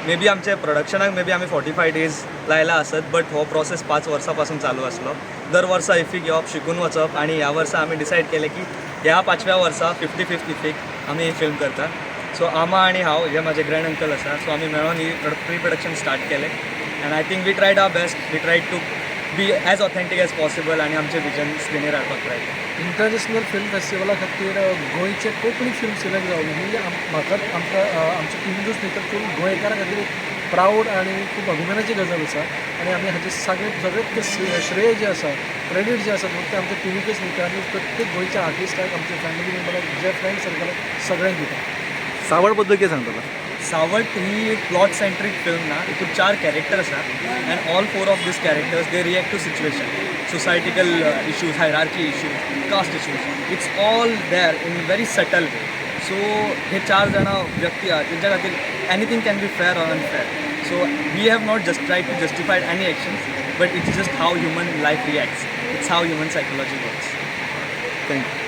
May be आमचे प्रोडक्शनाक may be आमी 45 days लायला आसत, बट हो प्रोसेस 5 वर्सां पासून चालू आसलो. दर वर्सा इफीक येवप, शिकून वचप, आणि ह्या वर्सा आमी डिसायड केलें की ह्या 5व्या वर्सा 50-50 इफीक आमी फिल्म करता. सो आमा आणि हांव जे माझे ग्रँड अंकल आसा, सो आमी मेळून ही प्री प्रोडक्शन स्टार्ट केलें. And I think we tried our best. We tried to be as authentic as possible आणि आमचे विजन स्क्रिनीर हाडपाक ट्राय केलें. इंटरनॅशनल फिल्म फेस्टिवला खातीर गोंयचे कोंकणी फिल्म सिलेक्ट जावं म्हणजे म्हाका आमच्या टिमीनूच न्ही तर पूण गोंयकारां खातीर एक प्राऊड आणि खूप अभिमानाची गजाल आसा. आणि आमी हाचे सगळ्यात श्रेय जे आसा, क्रेडीट जे आसा फक्त आमच्या टिमीकच न्ही तर आमी प्रत्येक गोंयच्या आर्टिस्टाक, आमच्या फॅमिली मेंबराक, जे फ्रेंड सर्कलाक सगळ्यांक दिता. सावळ बद्दल कितें सांगतलो? सावट ही एक प्लॉट सेंट्रीक फिल्म ना. हितून 4 कॅरेक्टर आसा and all 4 of these characters they react to situation, societical issues, hierarchy issues, caste issues. It's all there in very subtle way. So हे 4 जाणां व्यक्ती आहात तेंच्या खातीर anything can be fair or unfair. So we have not just tried to justified any actions, but it's just how human life reacts. It's how human psychology works. Thank you.